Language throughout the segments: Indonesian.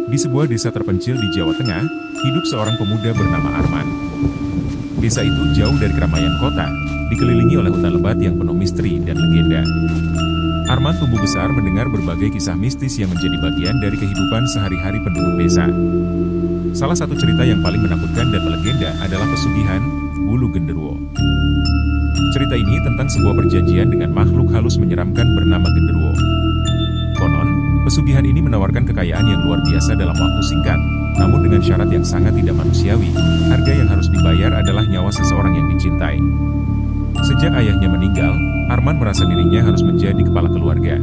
Di sebuah desa terpencil di Jawa Tengah, hidup seorang pemuda bernama Arman. Desa itu jauh dari keramaian kota, dikelilingi oleh hutan lebat yang penuh misteri dan legenda. Arman tumbuh besar mendengar berbagai kisah mistis yang menjadi bagian dari kehidupan sehari-hari penduduk desa. Salah satu cerita yang paling menakutkan dan melegenda adalah pesugihan Bulu Genderuwo. Cerita ini tentang sebuah perjanjian dengan makhluk halus menyeramkan bernama Genderuwo. Konon, pesugihan ini menawarkan kekayaan yang luar biasa dalam waktu singkat, namun dengan syarat yang sangat tidak manusiawi. Harga yang harus dibayar adalah nyawa seseorang yang dicintai. Sejak ayahnya meninggal, Arman merasa dirinya harus menjadi kepala keluarga.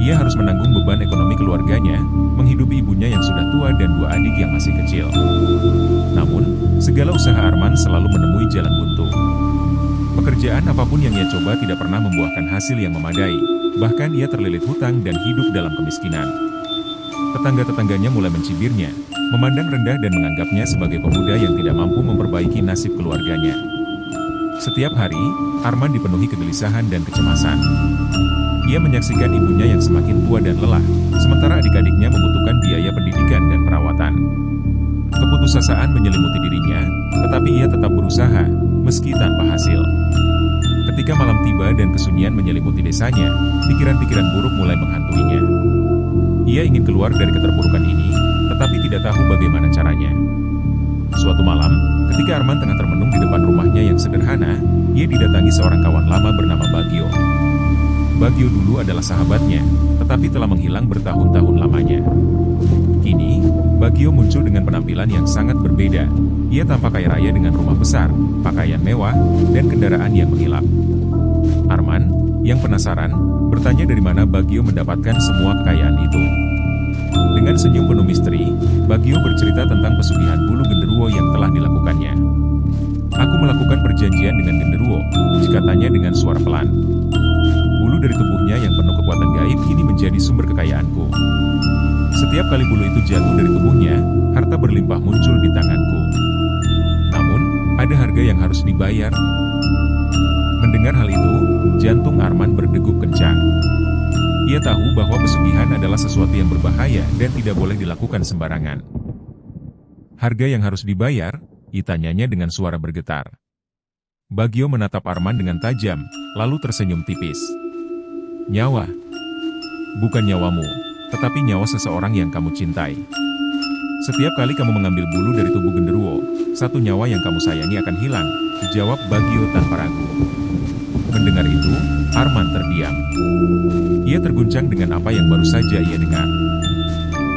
Ia harus menanggung beban ekonomi keluarganya, menghidupi ibunya yang sudah tua dan dua adik yang masih kecil. Namun, segala usaha Arman selalu menemui jalan buntu. Pekerjaan apapun yang ia coba tidak pernah membuahkan hasil yang memadai, bahkan ia terlilit hutang dan hidup dalam kemiskinan. Tetangga-tetangganya mulai mencibirnya, memandang rendah dan menganggapnya sebagai pemuda yang tidak mampu memperbaiki nasib keluarganya. Setiap hari, Arman dipenuhi kegelisahan dan kecemasan. Ia menyaksikan ibunya yang semakin tua dan lelah, sementara adik-adiknya membutuhkan biaya pendidikan dan perawatan. Keputusasaan menyelimuti dirinya, tetapi ia tetap berusaha, meski tanpa hasil. Ketika malam tiba dan kesunyian menyelimuti desanya, pikiran-pikiran buruk mulai menghantuinya. Ia ingin keluar dari keterpurukan ini, tetapi tidak tahu bagaimana caranya. Suatu malam, ketika Arman tengah termenung di depan rumahnya yang sederhana, ia didatangi seorang kawan lama bernama Bagio. Bagio dulu adalah sahabatnya, tetapi telah menghilang bertahun-tahun lamanya. Kini, Bagio muncul dengan penampilan yang sangat berbeda. Ia tampak kaya raya dengan rumah besar, pakaian mewah, dan kendaraan yang mengilap. Arman, yang penasaran, bertanya dari mana Bagio mendapatkan semua kekayaan itu. Dengan senyum penuh misteri, Bagio bercerita tentang pesugihan Bulu Genderuwo yang telah dilakukannya. "Aku melakukan perjanjian dengan Genderuwo," katanya dengan suara pelan. "Bulu dari tubuhnya yang penuh kekuatan gaib kini menjadi sumber kekayaanku. Setiap kali bulu itu jatuh dari tubuhnya, harta berlimpah muncul di tanganku. Namun, ada harga yang harus dibayar." Mendengar hal itu, jantung Arman berdegup kencang. Ia tahu bahwa pesugihan adalah sesuatu yang berbahaya dan tidak boleh dilakukan sembarangan. "Harga yang harus dibayar?" ditanyanya dengan suara bergetar. Bagio menatap Arman dengan tajam, lalu tersenyum tipis. "Nyawa. Bukan nyawamu, tetapi nyawa seseorang yang kamu cintai. Setiap kali kamu mengambil bulu dari tubuh Genderuwo, satu nyawa yang kamu sayangi akan hilang," jawab Bagio tanpa ragu. Mendengar itu, Arman terdiam. Ia terguncang dengan apa yang baru saja ia dengar.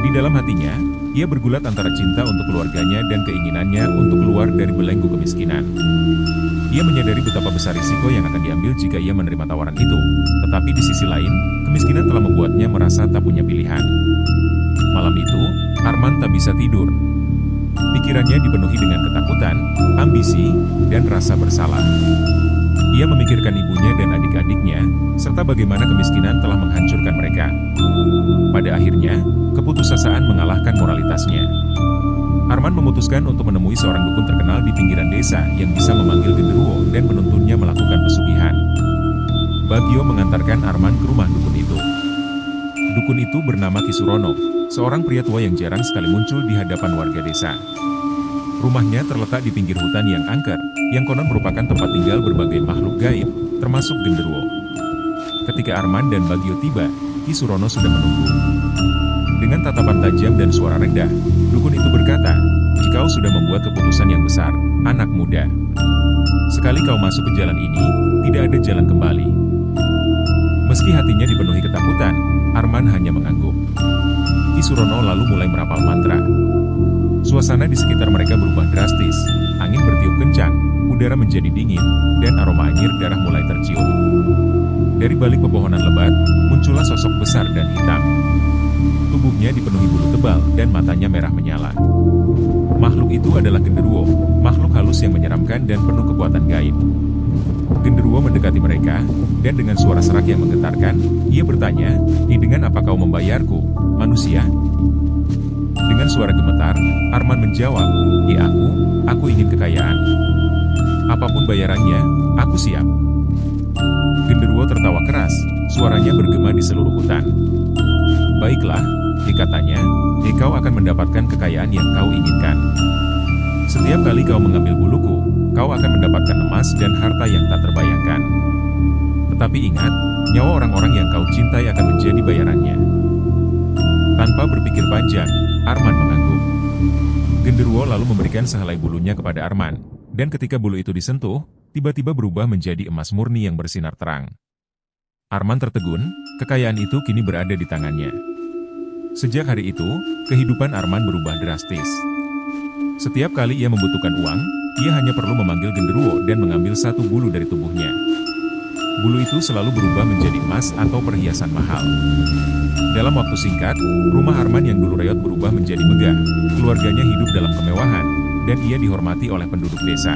Di dalam hatinya, ia bergulat antara cinta untuk keluarganya dan keinginannya untuk keluar dari belenggu kemiskinan. Ia menyadari betapa besar risiko yang akan diambil jika ia menerima tawaran itu, tetapi di sisi lain, kemiskinan telah membuatnya merasa tak punya pilihan. Malam itu, Arman tak bisa tidur. Pikirannya dipenuhi dengan ketakutan, ambisi, dan rasa bersalah. Ia memikirkan ibunya dan adik-adiknya, serta bagaimana kemiskinan telah menghancurkan mereka. Pada akhirnya, keputusasaan mengalahkan moralitasnya. Arman memutuskan untuk menemui seorang dukun terkenal di pinggiran desa yang bisa memanggil Genderuwo dan menuntunnya melakukan pesugihan. Bagio mengantarkan Arman ke rumah dukun itu. Dukun itu bernama Ki Surono, seorang pria tua yang jarang sekali muncul di hadapan warga desa. Rumahnya terletak di pinggir hutan yang angker, yang konon merupakan tempat tinggal berbagai makhluk gaib, termasuk Genderuwo. Ketika Arman dan Bagio tiba, Ki Surono sudah menunggu. Dengan tatapan tajam dan suara rendah, dukun itu berkata, "Jika kau sudah membuat keputusan yang besar, anak muda. Sekali kau masuk ke jalan ini, tidak ada jalan kembali." Meski hatinya dipenuhi ketakutan, Arman hanya mengangguk. Ki Surono lalu mulai merapal mantra. Suasana di sekitar mereka berubah drastis, angin bertiup kencang, udara menjadi dingin, dan aroma anyir darah mulai tercium. Dari balik pepohonan lebat, muncullah sosok besar dan hitam. Tubuhnya dipenuhi bulu tebal dan matanya merah menyala. Makhluk itu adalah Genderuwo, makhluk halus yang menyeramkan dan penuh kekuatan gaib. Genderuwo mendekati mereka, dan dengan suara serak yang menggetarkan, ia bertanya, dengan apa kau membayarku, manusia?" Dengan suara gemetar, Arman menjawab, Aku ingin kekayaan. Apapun bayarannya, aku siap." Genderuwo tertawa keras, suaranya bergema di seluruh hutan. "Baiklah, Katanya, kau akan mendapatkan kekayaan yang kau inginkan. Setiap kali kau mengambil buluku, kau akan mendapatkan emas dan harta yang tak terbayangkan. Tetapi ingat, nyawa orang-orang yang kau cintai akan menjadi bayarannya. Tanpa berpikir panjang, Arman mengangguk. Genderuwo lalu memberikan sehelai bulunya kepada Arman, dan ketika bulu itu disentuh, tiba-tiba berubah menjadi emas murni yang bersinar terang. Arman tertegun, kekayaan itu kini berada di tangannya. Sejak hari itu, kehidupan Arman berubah drastis. Setiap kali ia membutuhkan uang, ia hanya perlu memanggil genderuwo dan mengambil satu bulu dari tubuhnya. Bulu itu selalu berubah menjadi emas atau perhiasan mahal. Dalam waktu singkat, rumah Arman yang dulu reot berubah menjadi megah, keluarganya hidup dalam kemewahan, dan ia dihormati oleh penduduk desa.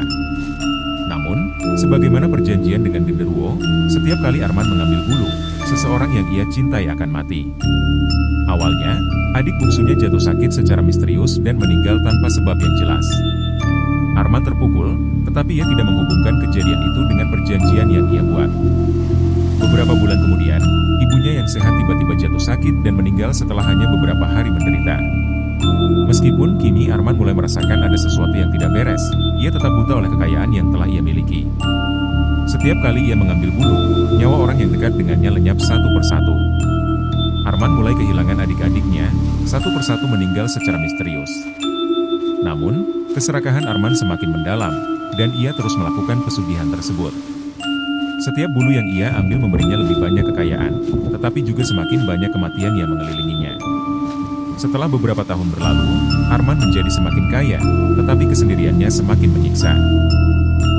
Namun, sebagaimana perjanjian dengan genderuwo, setiap kali Arman mengambil bulu, seseorang yang ia cintai akan mati. Awalnya, adik bungsunya jatuh sakit secara misterius dan meninggal tanpa sebab yang jelas. Arman terpukul, tetapi ia tidak menghubungkan kejadian itu dengan perjanjian yang ia buat. Beberapa bulan kemudian, ibunya yang sehat tiba-tiba jatuh sakit dan meninggal setelah hanya beberapa hari menderita. Meskipun kini Arman mulai merasakan ada sesuatu yang tidak beres, ia tetap buta oleh kekayaan yang telah ia miliki. Setiap kali ia mengambil bulu, nyawa orang yang dekat dengannya lenyap satu persatu. Arman mulai kehilangan adik-adiknya, satu persatu meninggal secara misterius. Namun, keserakahan Arman semakin mendalam, dan ia terus melakukan pesugihan tersebut. Setiap bulu yang ia ambil memberinya lebih banyak kekayaan, tetapi juga semakin banyak kematian yang mengelilinginya. Setelah beberapa tahun berlalu, Arman menjadi semakin kaya, tetapi kesendiriannya semakin menyiksa.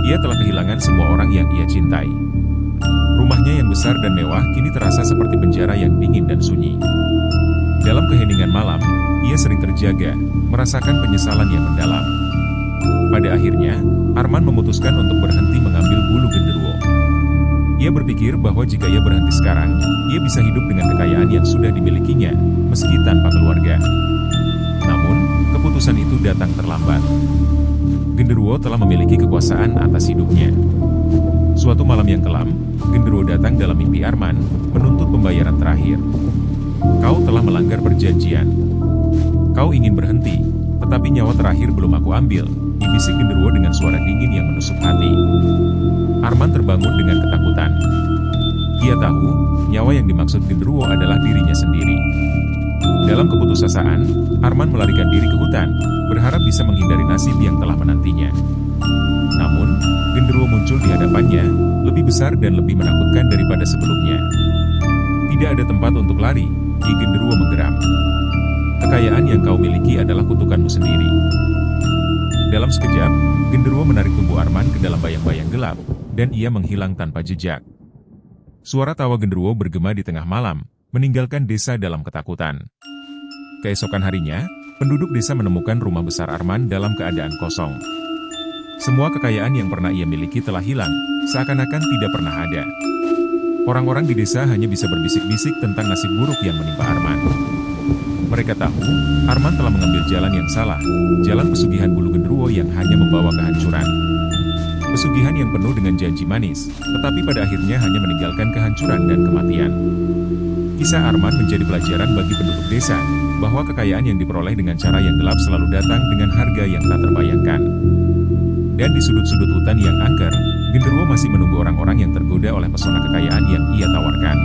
Ia telah kehilangan semua orang yang ia cintai. Rumahnya yang besar dan mewah kini terasa seperti penjara yang dingin dan sunyi. Dalam keheningan malam, ia sering terjaga, merasakan penyesalan yang mendalam. Pada akhirnya, Arman memutuskan untuk berhenti mengambil bulu genderuwo. Ia berpikir bahwa jika ia berhenti sekarang, ia bisa hidup dengan kekayaan yang sudah dimilikinya, meski tanpa keluarga. Namun, keputusan itu datang terlambat. Genderuwo telah memiliki kekuasaan atas hidupnya. Suatu malam yang kelam, genderuwo datang dalam mimpi Arman, menuntut pembayaran terakhir. Kau telah melanggar perjanjian. Kau ingin berhenti, tetapi nyawa terakhir belum aku ambil, dibisik genderuwo dengan suara dingin yang menusuk hati. Arman terbangun dengan ketakutan. Ia tahu, nyawa yang dimaksud genderuwo adalah dirinya sendiri. Dalam keputusasaan, Arman melarikan diri ke hutan, berharap bisa menghindari nasib yang telah menantinya. Namun, genderuwo muncul di hadapannya, lebih besar dan lebih menakutkan daripada sebelumnya. Tidak ada tempat untuk lari, Ki Genderuwo menggeram. Kekayaan yang kau miliki adalah kutukanmu sendiri. Dalam sekejap, genderuwo menarik tubuh Arman ke dalam bayang-bayang gelap, dan ia menghilang tanpa jejak. Suara tawa genderuwo bergema di tengah malam, meninggalkan desa dalam ketakutan. Keesokan harinya, penduduk desa menemukan rumah besar Arman dalam keadaan kosong. Semua kekayaan yang pernah ia miliki telah hilang, seakan-akan tidak pernah ada. Orang-orang di desa hanya bisa berbisik-bisik tentang nasib buruk yang menimpa Arman. Mereka tahu, Arman telah mengambil jalan yang salah, jalan pesugihan bulu genderuwo yang hanya membawa kehancuran. Pesugihan yang penuh dengan janji manis, tetapi pada akhirnya hanya meninggalkan kehancuran dan kematian. Kisah Arman menjadi pelajaran bagi penduduk desa, bahwa kekayaan yang diperoleh dengan cara yang gelap selalu datang dengan harga yang tak terbayangkan. Dan di sudut-sudut hutan yang angker, genderuwo masih menunggu orang-orang yang tergoda oleh pesona kekayaan yang ia tawarkan.